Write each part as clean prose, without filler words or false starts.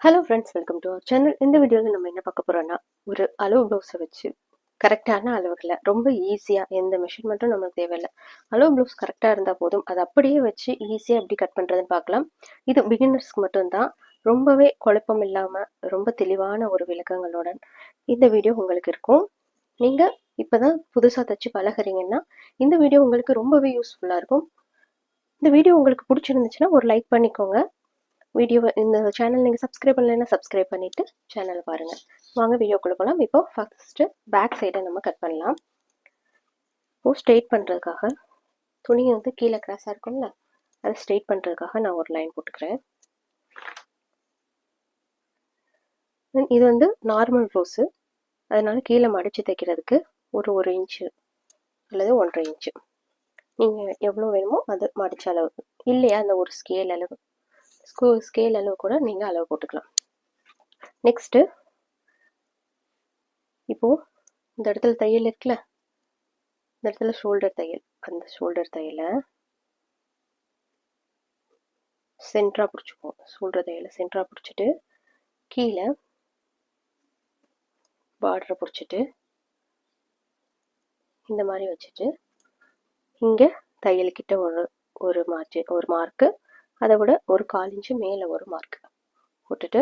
Hello friends, welcome to our channel. இந்த வீடியோவில் நம்ம என்ன பார்க்க போகிறோன்னா, ஒரு அளவு ப்ளவுஸை வச்சு கரெக்டான அளவுகளை ரொம்ப ஈஸியாக, எந்த மெஷர்மெண்ட்டும் நமக்கு தேவையில்லை, அளவு ப்ளவுஸ் கரெக்டாக இருந்தால் போதும், அதை அப்படியே வச்சு ஈஸியாக எப்படி கட் பண்ணுறதுன்னு பார்க்கலாம். இது பிகினர்ஸ்க்கு மட்டும்தான். ரொம்பவே குழப்பம் இல்லாமல் ரொம்ப தெளிவான ஒரு விளக்கங்களுடன் இந்த வீடியோ உங்களுக்கு இருக்கும். நீங்கள் இப்போ தான் புதுசாக தைச்சு பழகிறீங்கன்னா இந்த வீடியோ உங்களுக்கு ரொம்பவே யூஸ்ஃபுல்லாக இருக்கும். இந்த வீடியோ உங்களுக்கு பிடிச்சிருந்துச்சுன்னா ஒரு லைக் பண்ணிக்கோங்க. வீடியோவை இந்த சேனல் நீங்கள் சப்ஸ்கிரைப் பண்ணலைன்னா சப்ஸ்கிரைப் பண்ணிவிட்டு சேனலை பாருங்கள். வாங்க வீடியோக்குள்ளே போகலாம். இப்போ ஃபஸ்ட்டு பேக் சைடை நம்ம கட் பண்ணலாம். இப்போது ஸ்ட்ரெயிட் பண்ணுறதுக்காக துணி வந்து கீழே கிராஸாக இருக்கும்ல, அதை ஸ்ட்ரெயிட் பண்ணுறதுக்காக நான் ஒரு லைன் போட்டுக்கிறேன். இது வந்து நார்மல் ப்ளவுஸு, அதனால் கீழே மடித்து தைக்கிறதுக்கு ஒரு இன்ச்சு அல்லது 1.5 இன்ச்சு நீங்கள் எவ்வளோ வேணுமோ அது மடித்த அளவு, இல்லையா அந்த ஒரு ஸ்கேல் அளவு, ஸ்கேல் அளவு கூட நீங்கள் அளவு போட்டுக்கலாம். நெக்ஸ்ட்டு இப்போது இந்த இடத்துல தையல் இருக்குல்ல, இந்த இடத்துல ஷோல்டர் தையல், அந்த ஷோல்டர் தையலை சென்டராக பிடிச்சிப்போம். ஷோல்டர் தையலை சென்டராக பிடிச்சிட்டு கீழே பார்டரை பிடிச்சிட்டு இந்த மாதிரி வச்சுட்டு இங்கே தையல்கிட்ட ஒரு மார்க்கு, அதை விட ஒரு 1/4 இன்ச்சு மேலே ஒரு மார்க் போட்டுட்டு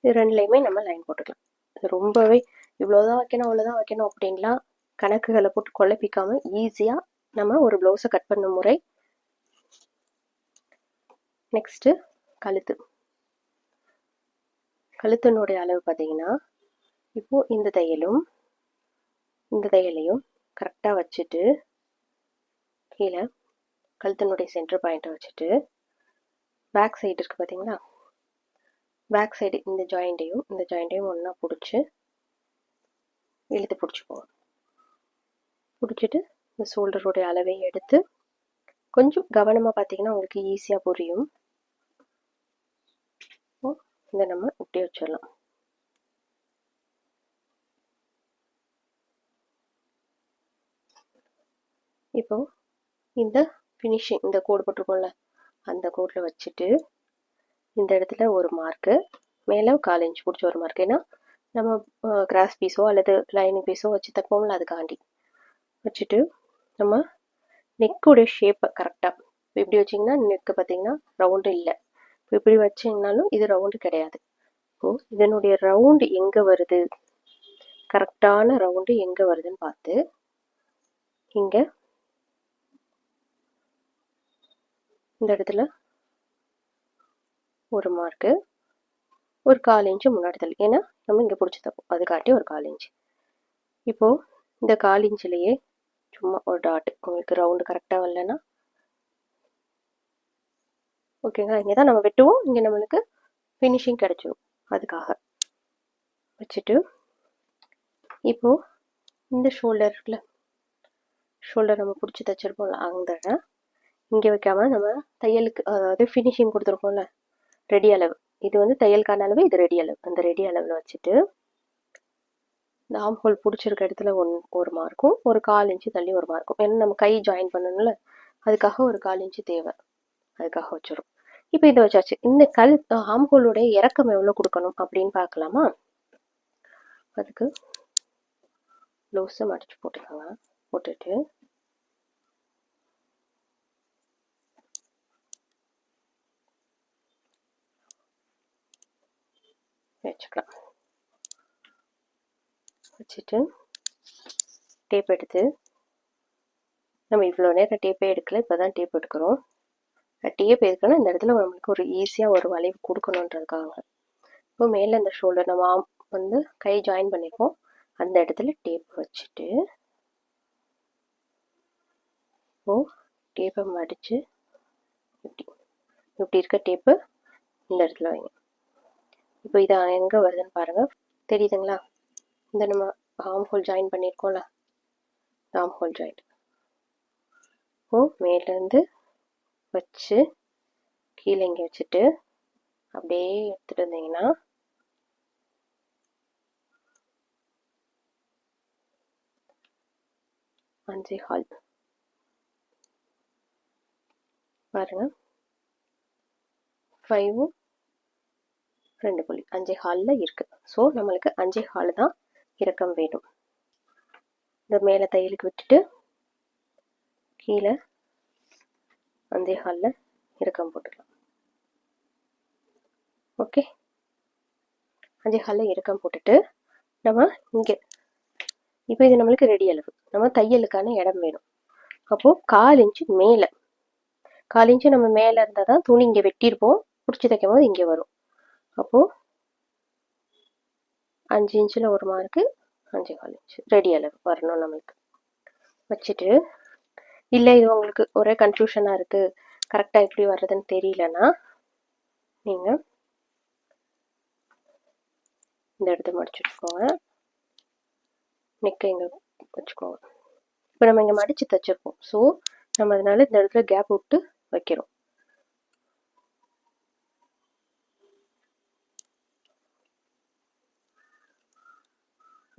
இது ரெண்டுலேயுமே நம்ம லைன் போட்டுக்கலாம். ரொம்பவே இவ்வளோதான் வைக்கணும் அவ்வளோதான் வைக்கணும் அப்படின்லாம் கணக்குகளை போட்டு குழப்பிக்காமல் ஈஸியாக நம்ம ஒரு ப்ளவுஸை கட் பண்ண முறை. நெக்ஸ்ட்டு கழுத்தினுடைய அளவு பார்த்தீங்கன்னா, இப்போது இந்த தையலையும் கரெக்டாக வச்சுட்டு கீழே கழுத்தினுடைய சென்டர் பாயிண்ட்டை வச்சுட்டு பேக் சைடு இருக்குது பார்த்தீங்களா, பேக் சைடு இந்த ஜாயிண்ட்டையும் ஒன்றா பிடிச்சி இழுத்து பிடிச்சிப்போம். பிடிச்சிட்டு இந்த ஷோல்டருடைய அளவையும் எடுத்து கொஞ்சம் கவனமாக பார்த்தீங்கன்னா உங்களுக்கு ஈஸியாக புரியும். இதை நம்ம ஒட்டி வச்சிடலாம். இப்போ இந்த ஃபினிஷிங், இந்த கோடு போட்டிருக்கோம்ல, அந்த கோடில் வச்சுட்டு இந்த இடத்துல ஒரு மார்க்கு, மேலே 1/4 இன்ச் பிடிச்ச ஒரு மார்க், ஏன்னா நம்ம கிராஸ் பீஸோ அல்லது லைனிங் பீஸோ வச்சு தைப்போம்ல, அதுக்காண்டி வச்சுட்டு நம்ம நெக்குடைய ஷேப்பை கரெக்டாக இப்படி வச்சிங்கன்னா நெக்கு பார்த்தீங்கன்னா ரவுண்டு இல்லை, இப்படி வச்சிங்கனாலும் இது ரவுண்டு கிடையாது. இப்போது இதனுடைய ரவுண்டு எங்கே வருது, கரெக்டான ரவுண்டு எங்கே வருதுன்னு பார்த்து இங்கே இந்த இடத்துல ஒரு மார்க்கு, ஒரு 1/4 இன்ச்சு முன்னாடி தள்ளி, ஏன்னா நம்ம இங்கே பிடிச்சி தப்போம், அது காட்டி ஒரு 1/4 இன்ச்சு. இப்போது இந்த 1/4 இன்ச்சிலேயே சும்மா ஒரு டாட், உங்களுக்கு ரவுண்டு கரெக்டாக வரலன்னா ஓகேங்களா, இங்கே தான் நம்ம வெட்டுவோம், இங்கே நம்மளுக்கு ஃபினிஷிங் கிடச்சிடும், அதுக்காக வச்சுட்டு இப்போது இந்த ஷோல்டர் இருக்குல்ல, ஷோல்டர் நம்ம பிடிச்சி தைச்சிருப்போம்ல, அந்த இங்கே வைக்காமல் நம்ம தையலுக்கு, அதாவது ஃபினிஷிங் கொடுத்துருக்கோம்ல, ரெடி அளவு, இது வந்து தையலுக்கான அளவு, இது ரெடி அளவு, அந்த ரெடி அளவில் வச்சுட்டு இந்த ஆம் ஹோல் பிடிச்சிருக்க இடத்துல ஒரு மார்க்கும், ஒரு 1/4 இன்ச்சு தள்ளி ஒரு மார்க்கும், ஏன்னா நம்ம கை ஜாயின் பண்ணணும்ல, அதுக்காக ஒரு 1/4 இன்ச்சு தேவை, அதுக்காக வச்சிடும். இப்போ இதை வச்சாச்சு. இந்த ஆம் ஹோலுடைய இறக்கம் எவ்வளோ கொடுக்கணும் அப்படின்னு பார்க்கலாமா. அதுக்கு ப்ளவுஸை மடிச்சு போட்டுக்கோங்க. போட்டுட்டு வச்சுக்கலாம். வச்சுட்டு டேப் எடுத்து, நம்ம இவ்வளோ நேரம் டேப்பே எடுக்கல, இப்போ தான் டேப் எடுக்கிறோம். டேப் எதுக்குன்னா இந்த இடத்துல நம்மளுக்கு ஒரு ஈஸியாக ஒரு வளைவு கொடுக்கணுன்றதுக்காக. இப்போ மேலே இந்த ஷோல்டர் நம்ம வந்து கை ஜாயின் பண்ணியிருக்கோம், அந்த இடத்துல டேப் வச்சுட்டு இப்போது டேப்பை மடித்து இப்படி இருக்க டேப்பு இந்த இடத்துல வைங்க. இப்போ இதை எங்கே வருதுன்னு பாருங்கள், தெரியுதுங்களா, இந்த நம்ம ஆம் ஹோல் ஜாயின் பண்ணியிருக்கோம்ல, ஆம் ஹோல் ஜாயின். இப்போது மேலேருந்து வச்சு கீழே இங்கே வச்சுட்டு அப்படியே எடுத்துகிட்டு வந்தீங்கன்னா அஞ்சே ஹால் பாருங்கள், 5ம் 2 புள்ளி 5.25 இருக்குது. ஸோ நம்மளுக்கு 5.25 தான் இறக்கம் வேணும். இந்த மேலே தையலுக்கு விட்டுட்டு கீழே 5.25 இறக்கம் போட்டுக்கலாம். ஓகே, 5.25 இறக்கம் போட்டுட்டு நம்ம இங்கே இப்போ இது நம்மளுக்கு ரெடி அளவு. நம்ம தையலுக்கான இடம் வேணும். அப்போது 1/4 இன்ச்சு மேலே, 1/4 இன்ச்சு நம்ம மேலே இருந்தால் தான் துணி இங்கே வெட்டியிருப்போம், பிடிச்சி தைக்கும் போது இங்கே வரும். அப்போது 5 இன்ச்சில் ஒரு மார்க்கு, 5.25 இன்ச்சு ரெடி அளவு வரணும் நம்மளுக்கு. வச்சுட்டு இல்லை இது உங்களுக்கு ஒரே கன்ஃபியூஷனாக இருக்குது, கரெக்டாக எப்படி வர்றதுன்னு தெரியலன்னா நீங்கள் இந்த இடத்த மடிச்சு வச்சுக்கோங்க, நெக்கை இங்கே வச்சுக்கோங்க. இப்போ நம்ம இங்கே மடித்து தைச்சிருப்போம். ஸோ நம்ம அதனால இந்த இடத்துல கேப் விட்டு வைக்கிறோம்.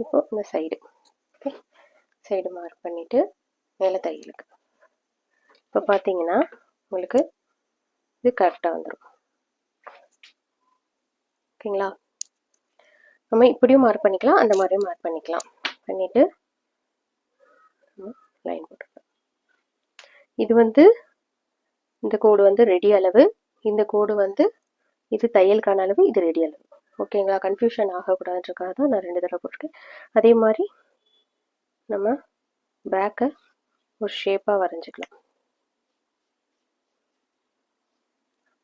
இப்போ இந்த சைடு, ஓகே, சைடு மார்க் பண்ணிவிட்டு மேலே தையலுக்கு இப்போ பார்த்தீங்கன்னா உங்களுக்கு இது கரெக்டாக வந்துடும். ஓகேங்களா? நம்ம இப்படியும் மார்க் பண்ணிக்கலாம், அந்த மாதிரியும் மார்க் பண்ணிக்கலாம். பண்ணிவிட்டு லைன் போட்டுக்கலாம். இது வந்து இந்த கோடு வந்து ரெடி அளவு, இந்த கோடு வந்து இது தையலுக்கான அளவு, இது ரெடி அளவு. ஓகேங்களா? கன்ஃபியூஷன் ஆகக்கூடாதுன்றக்காக தான் நான் 2 தடவை போட்டிருக்கேன். அதே மாதிரி நம்ம பேக்கை ஒரு ஷேப்பாக வரைஞ்சிக்கலாம்.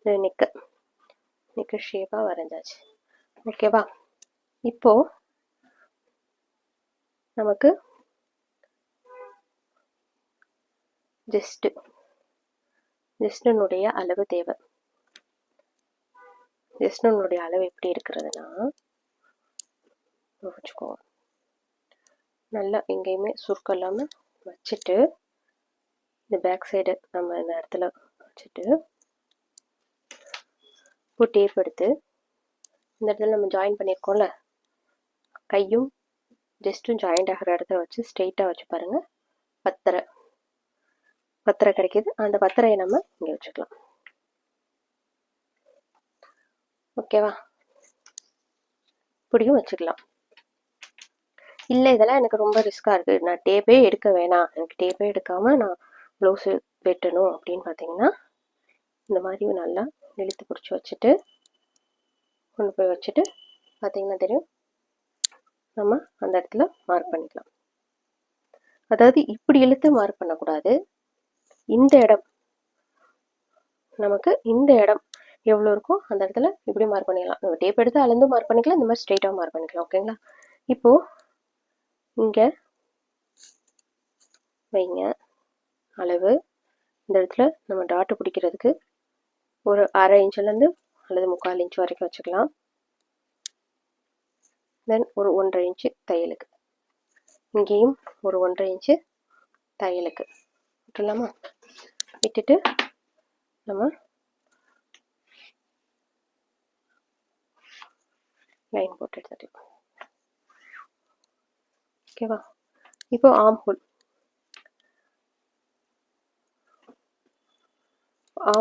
இது நெக்கு ஷேப்பாக வரைஞ்சாச்சு. ஓகேவா? இப்போ நமக்கு ஜஸ்டனுடைய அளவு தேவை. ஜஸ்டனுடைய அளவு எப்படி இருக்கிறதுனா வச்சுக்கோங்க, நல்லா எங்கேயுமே சுருக்கம் இல்லாமல் வச்சுட்டு இந்த பேக் சைடு நம்ம இந்த இடத்துல வச்சுட்டு இப்போ டேப் எடுத்து இந்த இடத்துல நம்ம ஜாயின் பண்ணியிருக்கோம்ல, கையும் ஜஸ்ட்டும் ஜாயிண்ட் ஆகிற இடத்துல வச்சு ஸ்ட்ரெயிட்டாக வச்சு பாருங்கள். பத்தரை கிடைக்கிது. அந்த பத்தரையை நம்ம இங்கே வச்சுக்கலாம். ஓகேவா? இப்படியும் வச்சுக்கலாம். இல்லை இதெல்லாம் எனக்கு ரொம்ப ரிஸ்க்காக இருக்குது, நான் டேப்பே எடுக்க வேணாம், எனக்கு டேப்பே எடுக்காமல் நான் ப்ளவுஸு வெட்டணும் அப்படின்னு பார்த்தீங்கன்னா இந்த மாதிரி நல்லா இழுத்து பிடிச்சி வச்சுட்டு கொண்டு போய் வச்சுட்டு பார்த்தீங்கன்னா தெரியும், நம்ம அந்த இடத்துல மார்க் பண்ணிக்கலாம். அதாவது இப்படி இழுத்து மார்க் பண்ணக்கூடாது. இந்த இடம் நமக்கு இந்த இடம் எவ்வளோ இருக்கோ அந்த இடத்துல இப்படி மார்க் பண்ணிக்கலாம். நம்ம டேப் எடுத்து அளந்து மார்க் பண்ணிக்கலாம், இந்த மாதிரி ஸ்ட்ரெயிட்டாக மார்க் பண்ணிக்கலாம். ஓகேங்களா? இப்போது இங்கே வைங்க அளவு. இந்த இடத்துல நம்ம டாட்டு பிடிக்கிறதுக்கு ஒரு 1/2 இன்ச்சிலேருந்து அல்லது 3/4 இன்ச் வரைக்கும் வச்சுக்கலாம். தென் ஒரு 1.5 இன்ச்சு தையலுக்கு, இங்கேயும் ஒரு 1.5 இன்ச்சு தையலுக்கு விட்டுலாமா? விட்டுட்டு நம்ம லைன் போட்டு எடுத்துக்கலாம். ஓகேவா? இப்போ ஆம்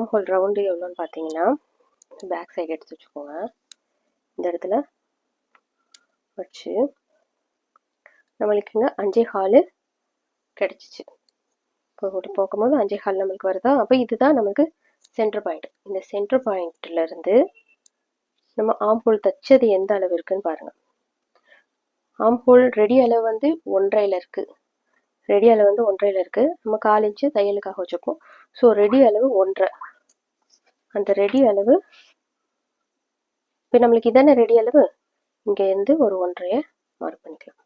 ஹோல் ரவுண்டு எவ்வளோன்னு பார்த்தீங்கன்னா பேக் சைடு எடுத்து வச்சுக்கோங்க. இந்த இடத்துல வச்சு நம்மளுக்குங்க 5.25 கிடச்சிச்சு. இப்போ போகும்போது 5.25 நம்மளுக்கு வருதா? அப்போ இதுதான் நம்மளுக்கு சென்டர் பாயிண்ட். இந்த சென்டர் பாயிண்ட்லேருந்து நம்ம ஆம் ஹோல் தைச்சது எந்த அளவு இருக்குன்னு பாருங்கள். ஆம் ஹோல் ரெடி அளவு வந்து 1.5 இருக்குது. ரெடி அளவு வந்து 1.5 இருக்குது. நம்ம 1/4 இன்ச்சு தையலுக்காக வச்சுருக்கோம். ஸோ ரெடி அளவு 1.5. அந்த ரெடி அளவு இப்போ நம்மளுக்கு இதானே ரெடி அளவு, இங்கேருந்து ஒரு 1.5 மார்க் பண்ணிக்கலாம்.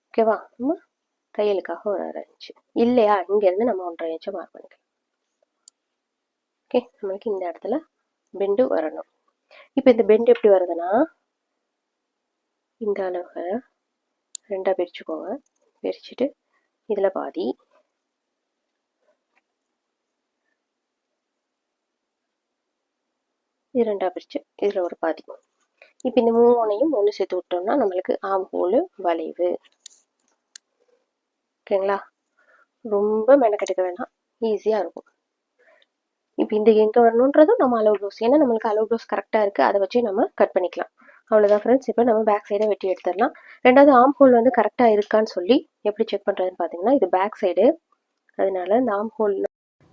ஓகேவா? நம்ம தையலுக்காக ஒரு 1/2 இன்ச்சு இல்லையா, இங்கேருந்து நம்ம 1.5 இன்ச்சு மார்க் பண்ணிக்கலாம். ஓகே, நம்மளுக்கு இந்த இடத்துல பெண்டு வரணும். இப்போ இந்த பெண்டு எப்படி வருதுன்னா இந்த அளவை 2ஆக பிரிச்சுக்கோங்க. பிரிச்சுட்டு இதில் பாதி, இது 2ஆக பிரிச்சு இதில் ஒரு பாதி. இப்போ இந்த 3ஐயும் ஒன்று சேர்த்து விட்டோம்னா நம்மளுக்கு ஆம் ஹோல் வளைவு. ஓகேங்களா? ரொம்ப மெனக்கெடுக்க வேண்டாம், ஈஸியாக இருக்கும். இப்போ இந்த எங்கே வரணுன்றதும் நம்ம அளவு ப்ளவுஸ், ஏன்னா நம்மளுக்கு அளவு ப்ளவுஸ் கரெக்டாக இருக்குது, அதை வச்சு நம்ம கட் பண்ணிக்கலாம். அவ்வளோதான் ஃப்ரெண்ட்ஸ். இப்போ நம்ம பேக் சைடை வெட்டி எடுத்துடலாம். ரெண்டாவது ஆம் ஹோல் வந்து கரெக்டாக இருக்கான்னு சொல்லி எப்படி செக் பண்ணுறதுன்னு பார்த்தீங்கன்னா, இது பேக் சைடு, அதனால இந்த ஆம் ஹோல்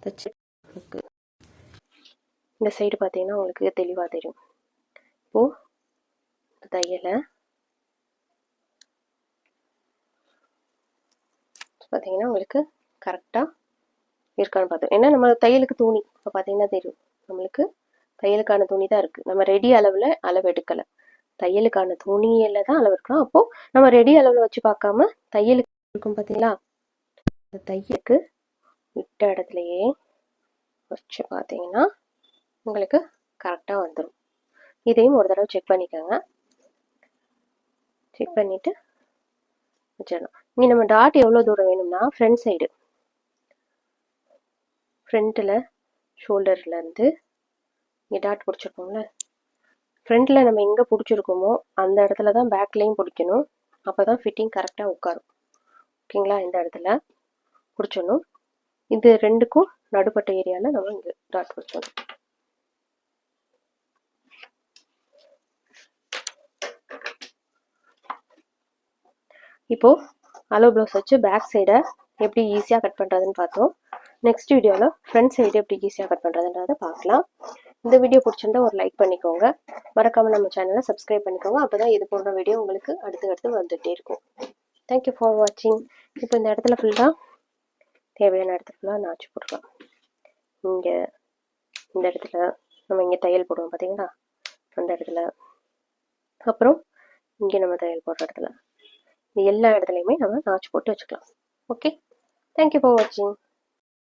வச்சு இந்த சைடு பார்த்தீங்கன்னா உங்களுக்கு தெளிவாக தெரியும். இப்போது தையலை பார்த்தீங்கன்னா உங்களுக்கு கரெக்டாக இருக்கான்னு பார்த்தோம். ஏன்னா நம்ம தையலுக்கு துணி இப்போ பார்த்தீங்கன்னா தெரியும், நம்மளுக்கு தையலுக்கான துணி தான் இருக்குது. நம்ம ரெடி அளவில் அளவு எடுக்கலை, தையலுக்கான துணியில தான் அளவு எடுக்கலாம். அப்போது நம்ம ரெடி அளவில் வச்சு பார்க்காம தையலுக்கு இருக்கும் பார்த்தீங்களா, அந்த தையலுக்கு விட்ட இடத்துலையே வச்சு பார்த்தீங்கன்னா உங்களுக்கு கரெக்டாக வந்துடும். இதையும் ஒரு தடவை செக் பண்ணிக்கோங்க. செக் பண்ணிவிட்டு வச்சிடலாம். இங்கே நம்ம டாட் எவ்வளோ தூரம் வேணும்னா, ஃப்ரண்ட் சைடு, ஃப்ரண்ட்டில் ஷோல்டர்லேருந்து இங்கே டாட் பிடிச்சிருக்கோம்ல, ஃப்ரண்ட்டில் நம்ம எங்கே பிடிச்சிருக்கோமோ அந்த இடத்துல தான் பேக்லேயும் பிடிக்கணும். அப்போ தான் ஃபிட்டிங் கரெக்டாக உட்காரும். ஓகேங்களா? இந்த இடத்துல பிடிச்சிடணும். இது ரெண்டுக்கும் நடுப்பட்ட ஏரியாவில் நம்ம இங்கே டாட் பிடிச்சிடணும். இப்போது அளவு ப்ளவுஸ் வச்சு பேக் சைடை எப்படி ஈஸியாக கட் பண்ணுறதுன்னு பார்த்தோம். நெக்ஸ்ட் வீடியோவில் ஃப்ரண்ட் சைடு எப்படி ஈஸியாக கட் பண்ணுறதுன்றதை பார்க்கலாம். இந்த வீடியோ பிடிச்சிருந்தா ஒரு லைக் பண்ணிக்கோங்க. மறக்காமல் நம்ம சேனலை சப்ஸ்கிரைப் பண்ணிக்கோங்க. அப்போ தான் இது போன்ற வீடியோ உங்களுக்கு அடுத்து வந்துகிட்டே இருக்கும். தேங்க்யூ ஃபார் வாட்சிங். இப்போ இந்த இடத்துல ஃபுல்லாக தேவையான இடத்துல ஃபுல்லாக நாச்சு போட்டுக்கலாம். இங்கே இந்த இடத்துல நம்ம இங்கே தையல் போடுவோம் பார்த்தீங்களா, அந்த இடத்துல, அப்புறம் இங்கே நம்ம தையல் போடுற இடத்துல, எல்லா இடத்துலையுமே நம்ம நாச்சு போட்டு வச்சுக்கலாம். ஓகே, தேங்க்யூ ஃபார் வாட்சிங்.